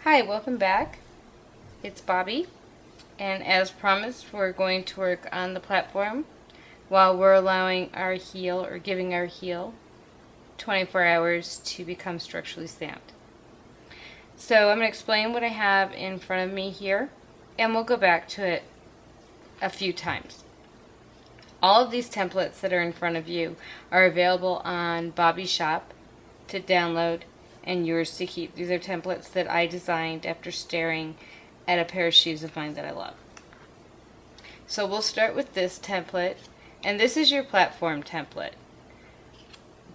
Hi, welcome back. It's Bobby, and as promised, we're going to work on the platform while we're allowing our heel, or giving our heel, 24 hours to become structurally stamped. So I'm going to explain what I have in front of me here, and we'll go back to it a few times. All of these templates that are in front of you are available on Bobby's shop to download and yours to keep. These are templates that I designed after staring at a pair of shoes of mine that I love. So we'll start with this template, and this is your platform template.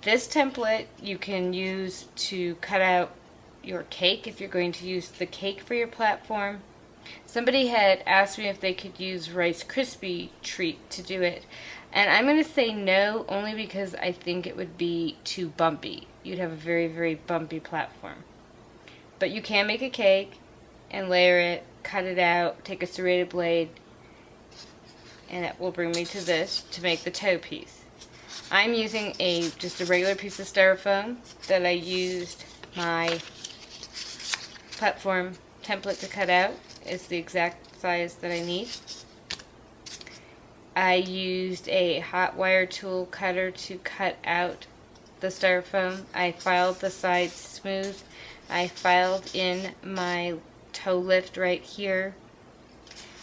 This template you can use to cut out your cake if you're going to use the cake for your platform. Somebody had asked me if they could use Rice Krispie treat to do it, and I'm going to say no, only because I think it would be too bumpy. You'd have a very, very bumpy platform. But you can make a cake and layer it, cut it out, take a serrated blade, and it will bring me to this to make the toe piece. I'm using just a regular piece of styrofoam that I used my platform template to cut out. It's the exact size that I need. I used a hot wire tool cutter to cut out the styrofoam. I filed the sides smooth. I filed in my toe lift right here.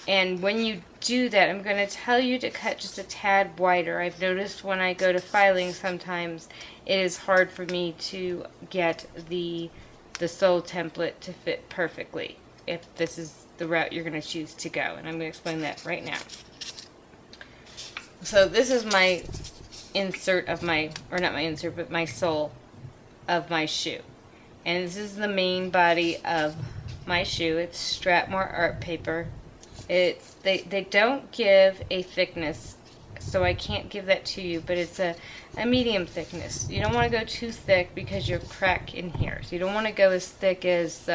And when you do that, I'm going to tell you to cut just a tad wider. I've noticed when I go to filing sometimes it is hard for me to get the sole template to fit perfectly if this is the route you're going to choose to go, and I'm going to explain that right now. So this is my insert of my, or not my insert, but my sole of my shoe. And this is the main body of my shoe. It's Strathmore art paper. They don't give a thickness, so I can't give that to you, but it's a medium thickness. You don't want to go too thick because you'll crack in here. So you don't want to go as thick as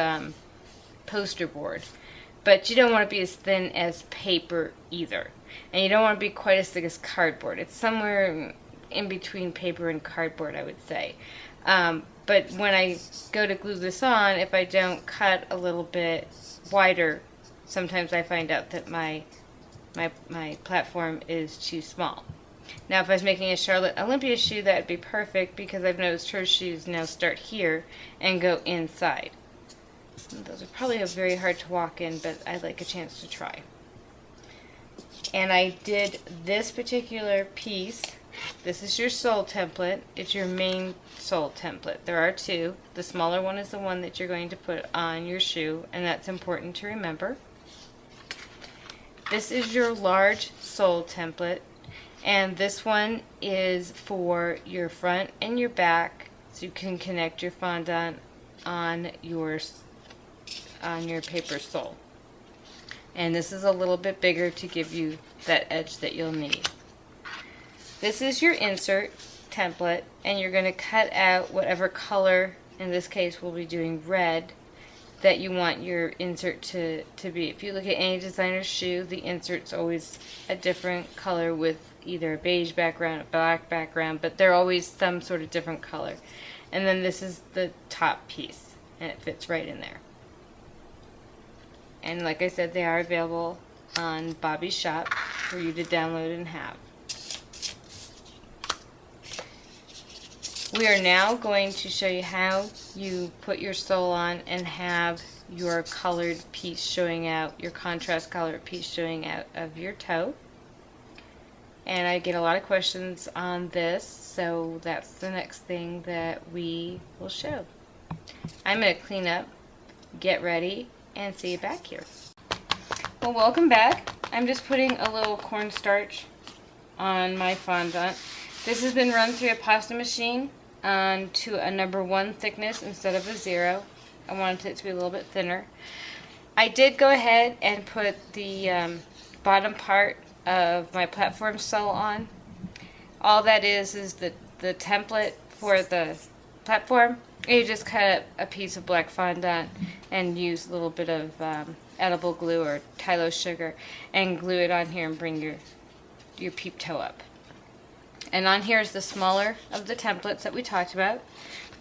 poster board, but you don't want to be as thin as paper either. And you don't want to be quite as thick as cardboard. It's somewhere in between paper and cardboard, I would say. But when I go to glue this on, if I don't cut a little bit wider, sometimes I find out that my platform is too small. Now if I was making a Charlotte Olympia shoe, that would be perfect because I've noticed her shoes now start here and go inside. Those are probably very hard to walk in, but I'd like a chance to try. And I did this particular piece. This is your sole template. It's your main sole template. There are two. The smaller one is the one that you're going to put on your shoe, and that's important to remember. This is your large sole template, and this one is for your front and your back, so you can connect your fondant on your paper sole. And this is a little bit bigger to give you that edge that you'll need. This is your insert template, and you're going to cut out whatever color, in this case we'll be doing red, that you want your insert to be. If you look at any designer's shoe, the insert's always a different color with either a beige background, a black background, but they're always some sort of different color. And then this is the top piece, and it fits right in there. And like I said, they are available on Bobby's shop for you to download and have. We are now going to show you how you put your sole on and have your colored piece showing out, your contrast colored piece showing out of your toe. And I get a lot of questions on this, so that's the next thing that we will show. I'm going to clean up, get ready, and see you back here. Well, welcome back. I'm just putting a little cornstarch on my fondant. This has been run through a pasta machine to a number 1 thickness instead of a 0. I wanted it to be a little bit thinner. I did go ahead and put the bottom part of my platform sole on. All that is the template for the platform. You just cut a piece of black fondant and use a little bit of edible glue or Tylo sugar and glue it on here and bring your peep toe up. And on here is the smaller of the templates that we talked about.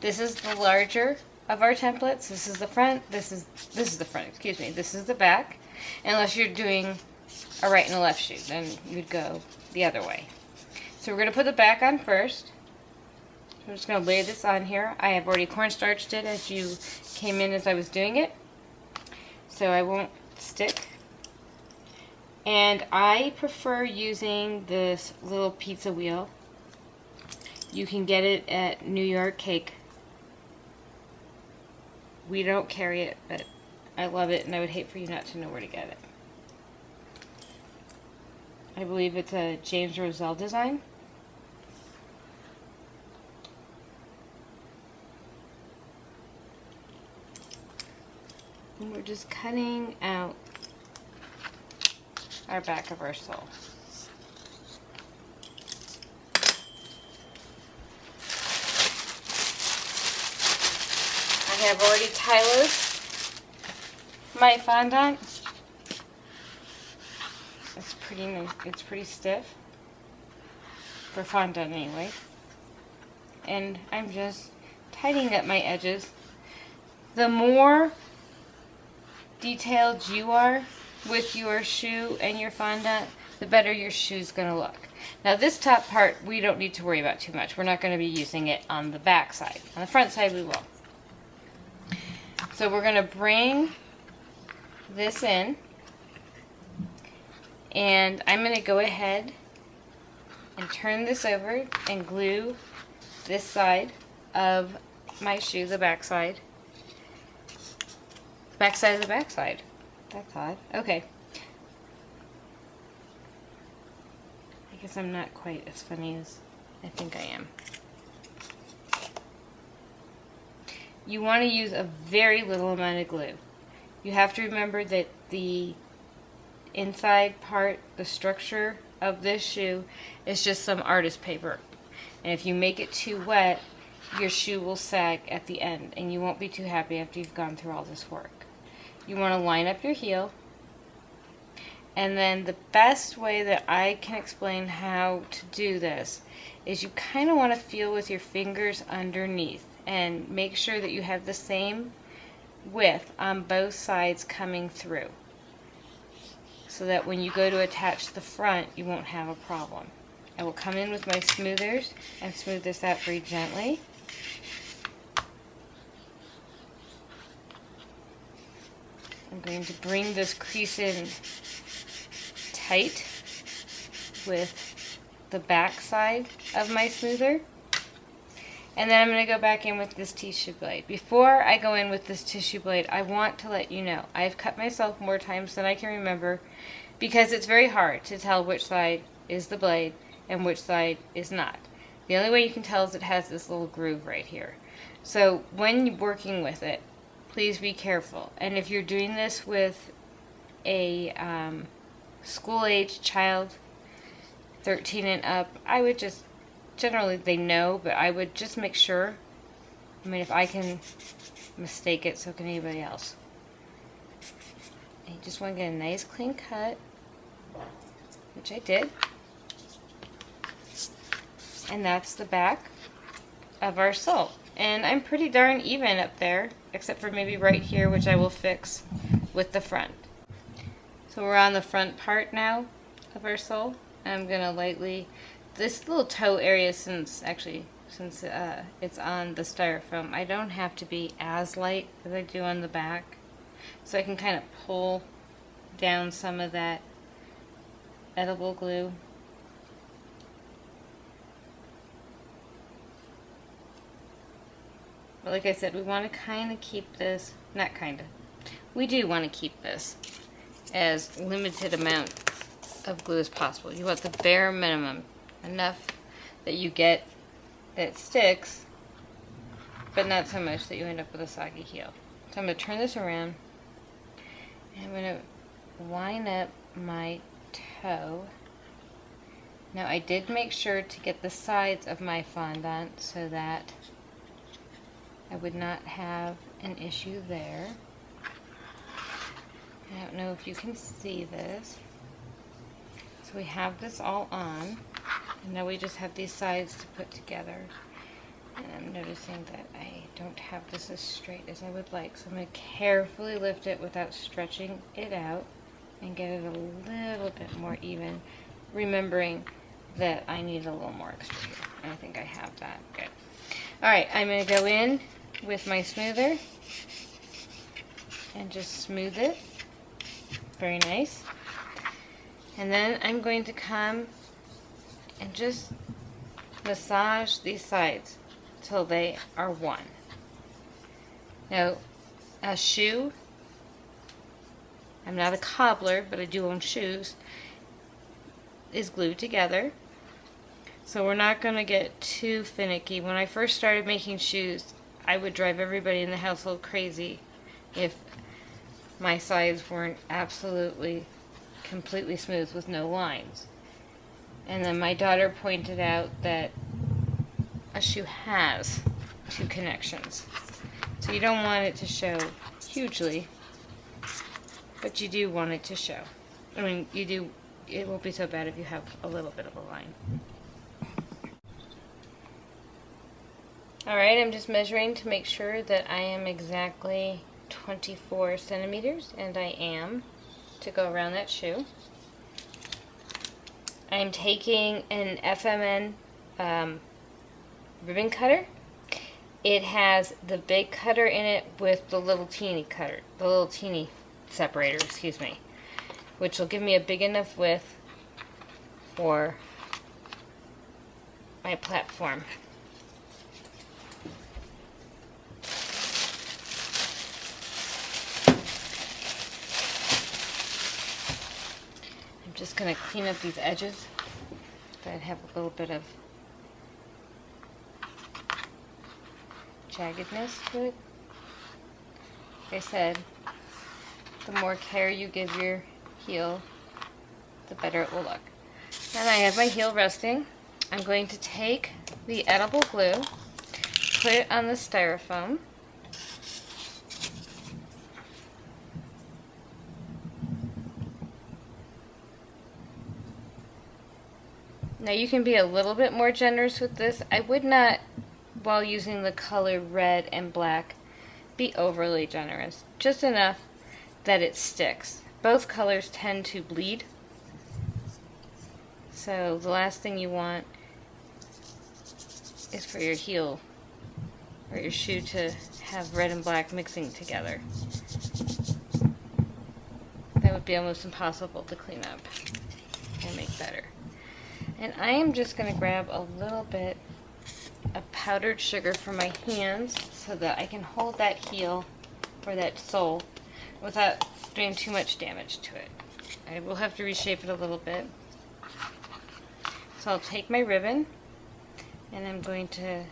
This is the larger of our templates. This is the front, this is the front, excuse me, this is the back. Unless you're doing a right and a left shoe, then you'd go the other way. So we're going to put the back on first. I'm just going to lay this on here. I have already cornstarched it as you came in as I was doing it, so I won't stick. And I prefer using this little pizza wheel. You can get it at New York Cake. We don't carry it, but I love it, and I would hate for you not to know where to get it. I believe it's a James Roselle design. And we're just cutting out our back of our sole. I have already Tylosed my fondant. It's pretty nice. It's pretty stiff for fondant anyway. And I'm just tidying up my edges. The more detailed you are with your shoe and your fondant, the better your shoe's going to look. Now this top part we don't need to worry about too much. We're not going to be using it on the back side. On the front side we will. So we're going to bring this in, and I'm going to go ahead and turn this over and glue this side of my shoe, the back side. Back side of the back side. That's odd. Okay. I guess I'm not quite as funny as I think I am. You want to use a very little amount of glue. You have to remember that the inside part, the structure of this shoe, is just some artist paper. And if you make it too wet, your shoe will sag at the end, and you won't be too happy after you've gone through all this work. You want to line up your heel, and then the best way that I can explain how to do this is you kind of want to feel with your fingers underneath and make sure that you have the same width on both sides coming through, so that when you go to attach the front, you won't have a problem. I will come in with my smoothers and smooth this out very gently. I'm going to bring this crease in tight with the back side of my smoother. And then I'm going to go back in with this tissue blade. Before I go in with this tissue blade, I want to let you know I've cut myself more times than I can remember, because it's very hard to tell which side is the blade and which side is not. The only way you can tell is it has this little groove right here. So when you're working with it, please be careful. And if you're doing this with a school-age child, 13 and up, I would just, generally they know, but I would just make sure. I mean, if I can mistake it, so can anybody else. And you just want to get a nice clean cut, which I did. And that's the back of our sole. And I'm pretty darn even up there, except for maybe right here, which I will fix with the front. So we're on the front part now of our sole. I'm going to lightly, this little toe area, since it's on the styrofoam, I don't have to be as light as I do on the back. So I can kind of pull down some of that edible glue. But like I said, we want to kind of keep this, not kind of, we do want to keep this as limited amount of glue as possible. You want the bare minimum, enough that you get that sticks, but not so much that you end up with a soggy heel. So I'm going to turn this around, and I'm going to line up my toe. Now I did make sure to get the sides of my fondant so that I would not have an issue there. I don't know if you can see this. We have this all on, and now we just have these sides to put together. And I'm noticing that I don't have this as straight as I would like, so I'm going to carefully lift it without stretching it out and get it a little bit more even, remembering that I need a little more extra here. And I think I have that. Good. Alright, I'm going to go in with my smoother and just smooth it. Very nice. And then I'm going to come and just massage these sides till they are one. Now, a shoe, I'm not a cobbler, but I do own shoes, is glued together. So we're not going to get too finicky. When I first started making shoes, I would drive everybody in the household crazy if my sides weren't absolutely completely smooth with no lines. And then my daughter pointed out that a shoe has two connections. So you don't want it to show hugely, but you do want it to show. I mean, you do, it won't be so bad if you have a little bit of a line. Alright, I'm just measuring to make sure that I am exactly 24 centimeters, and I am, to go around that shoe. I'm taking an FMN ribbon cutter. It has the big cutter in it with the little teeny cutter, the little teeny separator, excuse me, which will give me a big enough width for my platform. I'm just going to clean up these edges that have a little bit of jaggedness to it. Like I said, the more care you give your heel, the better it will look. And I have my heel resting. I'm going to take the edible glue, put it on the styrofoam, now you can be a little bit more generous with this. I would not, while using the color red and black, be overly generous. Just enough that it sticks. Both colors tend to bleed. So the last thing you want is for your heel or your shoe to have red and black mixing together. That would be almost impossible to clean up and make better. And I am just going to grab a little bit of powdered sugar for my hands so that I can hold that heel or that sole without doing too much damage to it. I will have to reshape it a little bit. So I'll take my ribbon and I'm going to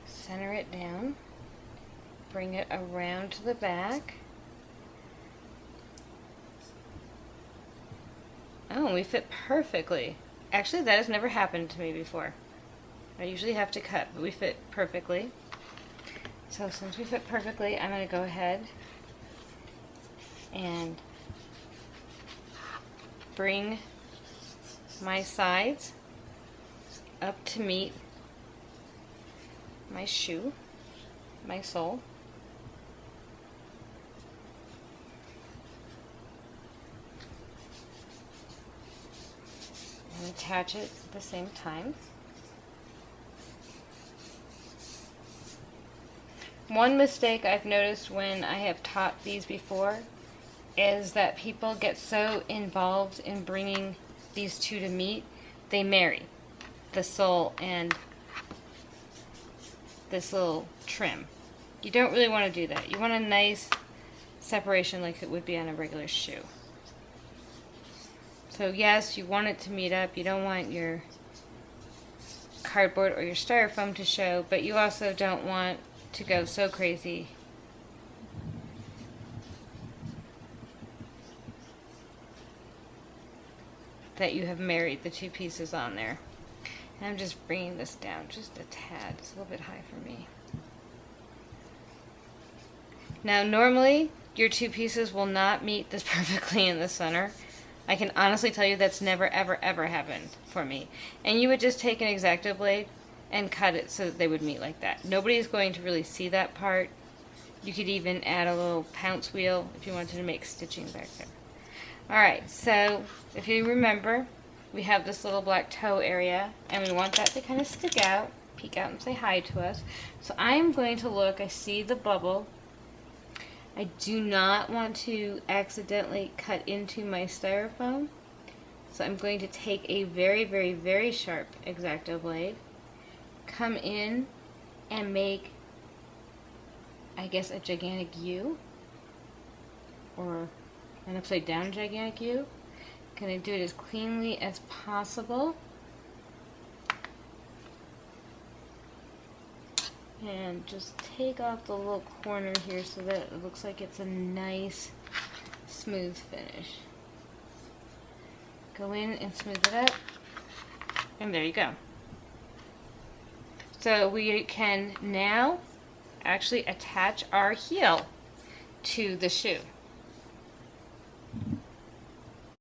center it down, bring it around to the back. Oh, we fit perfectly. Actually, that has never happened to me before. I usually have to cut, but we fit perfectly. So since we fit perfectly, I'm going to go ahead and bring my sides up to meet my shoe, my sole. And attach it at the same time. One mistake I've noticed when I have taught these before is that people get so involved in bringing these two to meet, they marry the sole and this little trim. You don't really want to do that. You want a nice separation like it would be on a regular shoe. So yes, you want it to meet up. You don't want your cardboard or your styrofoam to show, but you also don't want to go so crazy that you have married the two pieces on there. And I'm just bringing this down just a tad. It's a little bit high for me. Now normally your two pieces will not meet this perfectly in the center. I can honestly tell you that's never ever ever happened for me. And you would just take an X-Acto blade and cut it so that they would meet like that. Nobody's going to really see that part. You could even add a little pounce wheel if you wanted to make stitching back there. Alright, so if you remember, we have this little black toe area, and we want that to kind of stick out, peek out and say hi to us. So I'm going to look, I see the bubble. I do not want to accidentally cut into my styrofoam, so I'm going to take a very, very, very sharp X-Acto blade, come in and make, I guess, a gigantic U, or an upside down gigantic U. Gonna do it as cleanly as possible. And just take off the little corner here so that it looks like it's a nice smooth finish. Go in and smooth it up, and there you go. So we can now actually attach our heel to the shoe.